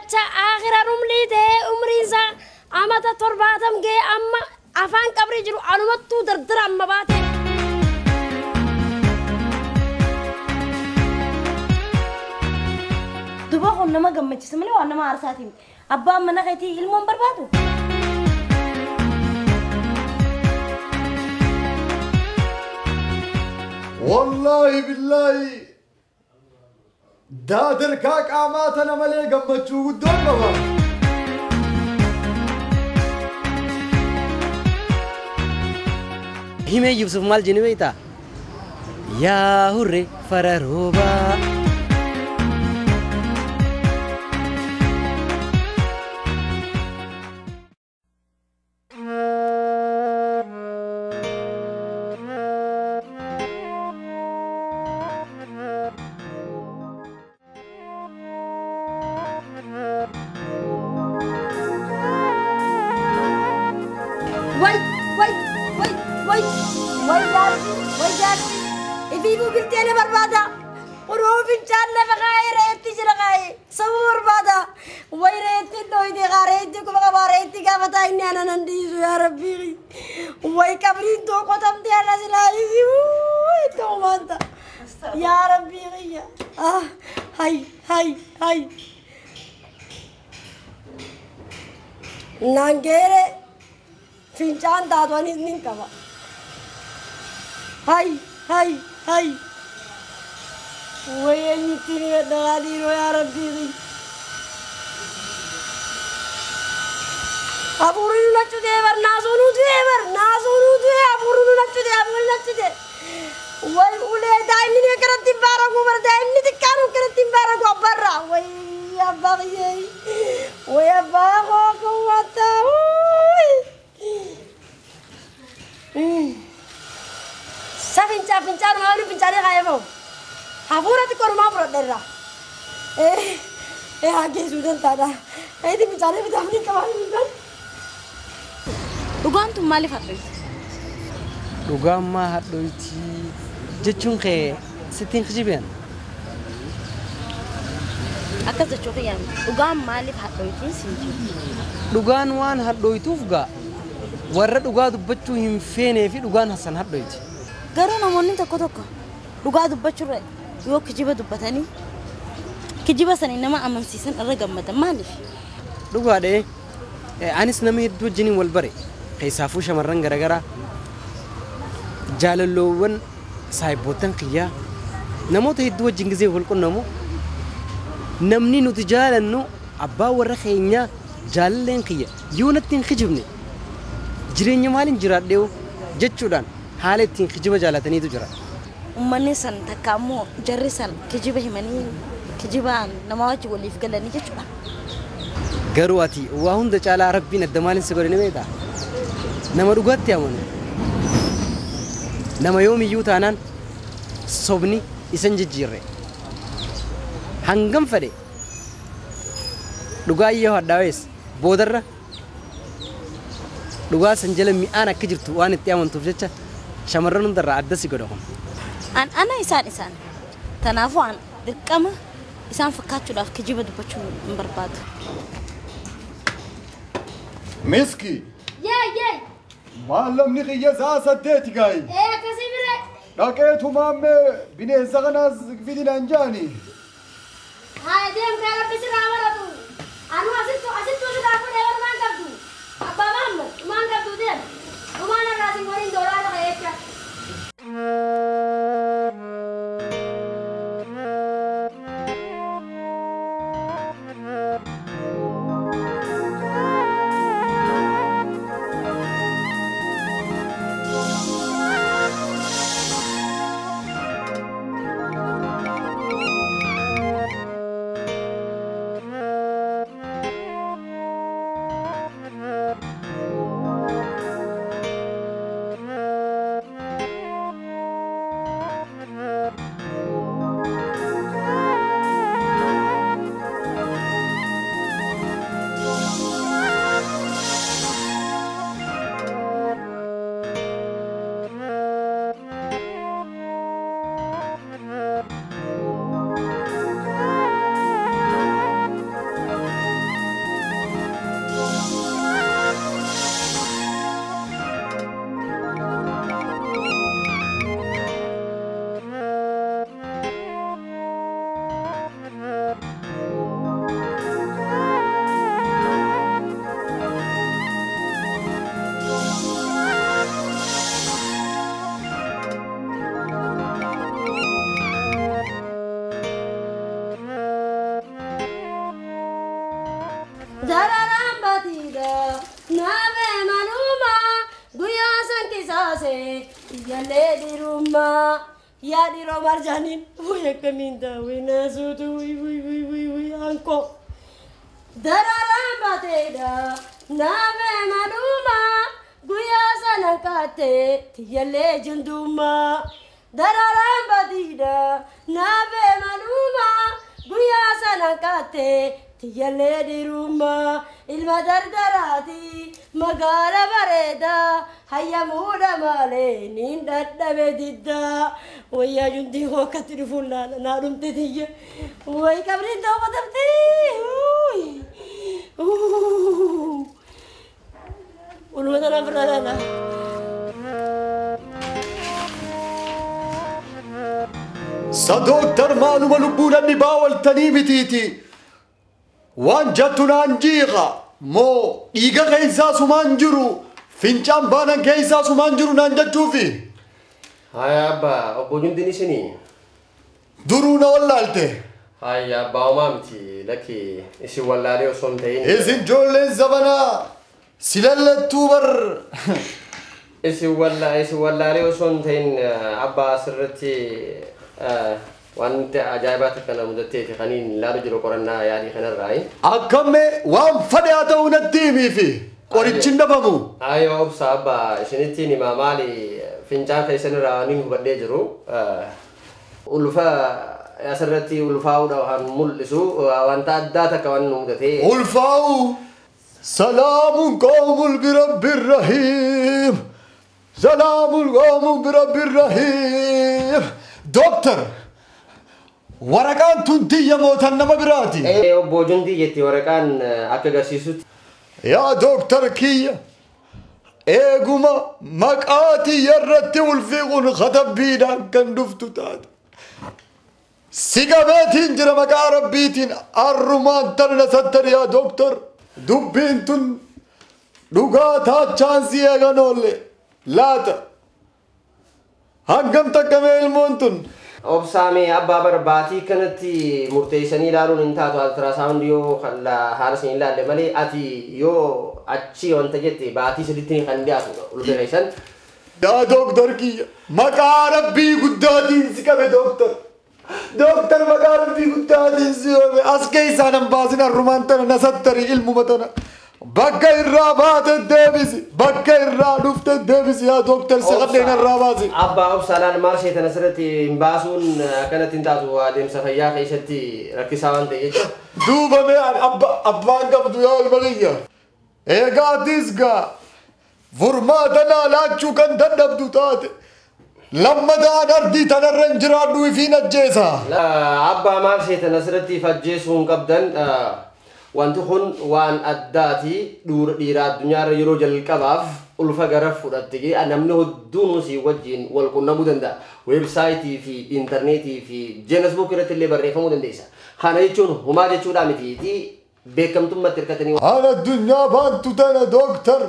jecha aakhira rumliite umriinsa amata torbaatam gee amma afaan qabrii jiru anumattuu dardara amma baate. duba kun nama gammachisa malee waan nama aarsaati abbaan mana keetii ilmoon barbaadu. والله بالله دادر كاك عماتنا ملي قمتشو ودون بابا هيمي يوسف مال جنبيتا يا هوري فراروبا Nangere fincan tatuan ini kaba. Hai. Woi ini tini ada di luar diri. Apurun nacu dever, nasunu dever. Apurun nacu deh. Woi ule dah ini dia kena timbaran gua berda ini tikanu kena timbaran gua barra. Woi abang ye. Woi abang aku mata. Pincar mau ni pincarnya kayak mau. Apura ti korma perut derra. Agi sudah tada. Ini pincarnya kita ni kemarin kan. dhugaan tun maaliif hadhoyti? dhugaan maa hadhoyti jechuun kee sittiin kijibeen akkas jechuu kiyyaami dhugaan maaliif hadhoyti sinji? dhugaan waan hadhoytuuf gaa warra dhugaa dubbachuu hin feenee fi dhugaan hasan hadhoyti. Garuu namoonni tokko tokko dhugaa dubbachuurra yoo kijiba dubbatanii kijiba sanii nama amansiisan irra gammadan maaliif? dhugaadhee anis nama hedduu wajjiniin wal bare keessaafuu shamarran garagaraa jaalalloowwan saayibboottan kiyyaa namoota hedduu wajjin gizee wal qunnamu namni nuti jaalannu abbaa warra keenyaa jaalalleen kiyya yoo natti hin kijibne jireenya maaliin jiraadhee jechuudhaan haala ittiin kijiba jaalataniitu jira. Uummanni san takka ammoo jarri san kijiba himanii kijibaan nama wajji waliif galanii jechuudha. Garuu ati waa hunda caalaa rabbiin adda maaliin si godhe ni beektaa? Nama dhugaatti amanu nama yoomiyyuu taanaan sobni isan jijjiirre hangam fedhe dhugaa iyyoo hadhaawees boodarra dhugaa san jala mi'aan akka jirtu waan itti amantuuf jecha shamarran hundarraa adda si godha kun. Ana isaan tanaafuu an dirqama isaan fakkaachuudhaaf kijiba dubbachuu hin barbaadu. مسكي ياي معلم نخي سديتي جاي ايه كسيبري لقيته مامي بني زغناز فيدي انجاني هاي ديم كان بيسرا ورطو انا اسيتو شدا كو ديور مان كبدو ابا محمد مان كبدو ديم ومانا راسي مورين دولار هيك يا ليدي روما يا دي روما جانين ويا كمين دا ويناسوت وي وي وي وي وي أنكو درارا باتيدا نامي مالوما قويا سنكاتي تيالي جندوما درارا باتيدا نامي مالوما قويا سنكاتي تيالي دي روما المدردراتي مقالة بريدا هيا مودا مالي نين بديدا ويا جندي هو كتر فلان نارم تدي وي كبرين دو قدمتي والمدنا فرانا صدوكتر مالو ملبولا نباول تنيمتيتي وان جاتنا انجيغا مو إيغا غيزا سمانجرو فينشان بانا غيزا سمانجرو نانجاتشوفي هاي أبا أبو جندني سني درونا والالتي هاي أبا ومامتي لكي إسي والالي وصمتين إذن جولين زبنا سلالة توبر إسي والالي وصمتين أبا سرتي وانت عجائباتك أنا مدتي خنين لا رجل قرنا يعني خنا الرأي أكمل وام فدياتو نديمي في قريتشن نبمو أيوة بصابة شنتيني ما مالي فنجان خيسن راني مبدجرو ألفا يا سرتي ألفا وده ملسو وانت أداتك وان مدتي ألفاو سلام قوم برب الرحيم سلام قوم برب الرحيم دكتور ورقان تنتي موتان نما براتي ايه أبو جندي يتي ورقان أكا سيسوت يا دكتور كيا ايقوما مقاتي يرتي والفيقون خطب بيدان كان دفتو تات سيقاباتين جرى مقا ربيتين الرمان تننا ستر يا دكتور دبين تن دقاتا چانسي اغنولي لاتا هنگم تكمي المونتن أبسامي أبا برباتي كانت مرتيسني لارون انتاتو التراساوند يو خلا هارسين لا لمالي أتي يو أتشي وانت جتي باتي سديتني خندياتو البريسن يا دكتور كي مقا ربي قدادين سيكابي دكتور مقا ربي قدادين سيكابي أسكي سانم باسنا الرومانتنا نستري علم متنا بكا الرابات الدبسي بكا الرادوفت الدبسي يا دكتور سقطنا الرابازي أبا أبسالان مارشي تنسرتي مباسون كانت انتاتو ديم سفيا خيشتي ركساوان تيجو دوبا ميان أبا قبضو يا البغية إيقا ديسقا فرماتنا لاتشو كان تنبدو تاتي لما دان أردي تنرنجران دوي فينا الجيسا لا أبا مارشي تنسرتي فجيسون قبدن wanti kun waan addaati dhiiraa addunyaarra yeroo jalqabaaf ulfa gara fudhatte namni hedduun si wajjin wal qunnamuu danda'a weebsaayitii fi intarneetii fi jeenasbuuk irratti illee barreeffamuu dandeessa kana jechuun homaa jechuudha miti beekamtummaatti hirkatanii haala addunyaa baantu tana dooktar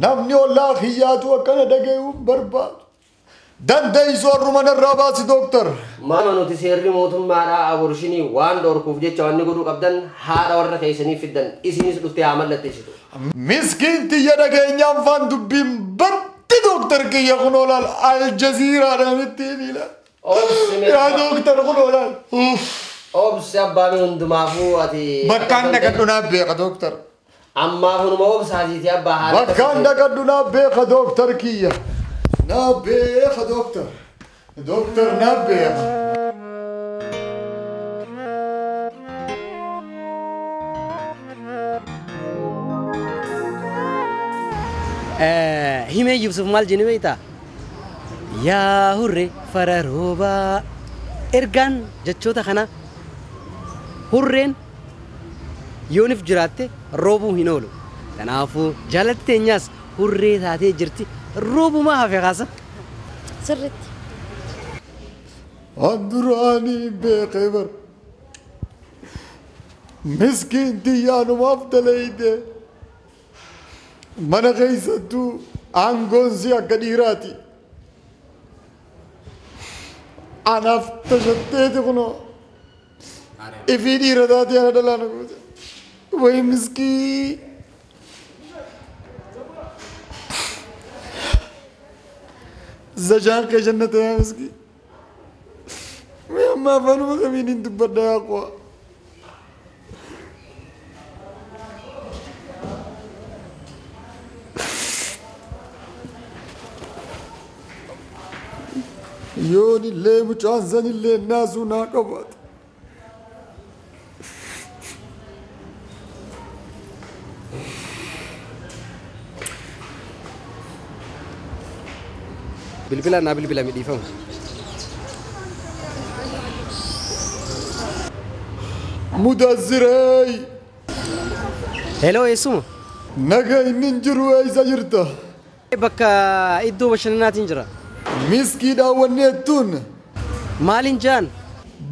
namni ollaa kiyyaatu akkana dhaga'uun barbaadu dandeessoo harrumana irraa baasi dooktar maama nuti seerri mootummaadhaa aboroshinii waan dhorkuuf jecha wanni godhuu qabdan haadha warra keessanii fiddan isinis dhuftee haa mallatteessitu miskiin tiyya dhageenyaan faan dubbiin batti dooktar kiyya kun olaal aljaziiraadhaan ittiin ilaal yaa dooktar kun olaal obsi abbaami hundumaafuu ati bakkaan dhaqadhu naaf beeka dooktar ammaaf hunuma obsaatiiti abbaa haala bakkaan dhaqadhu naaf beeka dooktar kiyya naaf beeka dooktar dooktar naaf beeka hime Yusuf maal jeni beektaa yaa hurre fara roobaa ergaan jechoota kana hurreen yoonif jiraatte roobuu hin oolu kanaafuu jaalatti teenyaas hurree taatee jirti roobumaa hafe kaasa سرت أندراني بخبر مسكين ديانو أفضل إيدي من غيثتو أنغونزي أكديراتي أنا افتشتت كنو إفيدي رداتي أنا دلانا وي مسكين زجان كجنة يا مسكين ما فانو مين انتو بدا يا اخوة يوني اللي مجانزن اللي الناس وناقبات بالبلا أنا بالبلا مدي فهم مدزري هلو يسوع نجاي ننجرو اي زجرته بك إدو بشنات إنجرا مسكي دا ونيتون مالين جان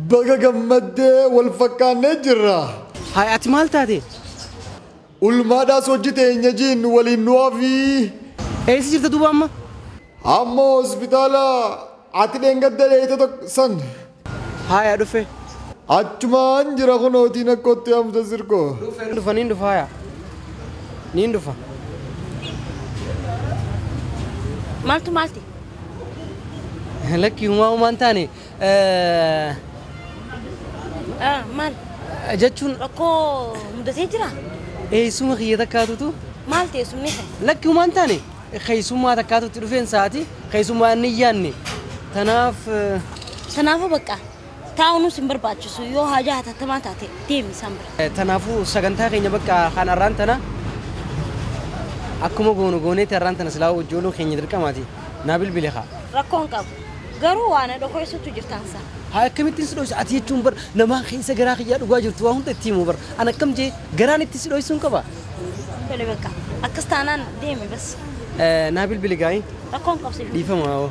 بقى جمد والفكان نجرا هاي أتمال تادي والمادا سوجته نجين ولينوافي إيه سجلت دوبا أما أما هوسبيتالا عتلين قد ليتو سن هاي أدوفي أجمان جرا خنو تينا كوتي أم تزركو ندفع نندفع هاي نندفع مالتي لك يوم ما أنتاني مال جاتشون ركو مدتي جرا إيه سوما خيّة كاتو مالتي سمني لك يوم أنتاني خيسوما تكاتو تلفين ساعتي خيسوما نياني تنافو بقى تاونو سمبر باتشو يو حاجة هتتما تاتي تيمي سمبر تنافو سجنتا خيني بقى خان الرانتنا أكمو غوني ترانتنا سلاو جولو خيني دركا ماتي نابل بليخا ركون كاب غرو وانا دو خويسو تجرتانسا هاي كميتين سلوش أتيه تجمبر نما خيسة غرا خيار وجاجر توهم تتيمو بر أنا كم جي غراني تسلوش سون كبا بلي بقى أكستانا ديمي بس نابل بليغاي ركون كاب سيبي ديفا ما هو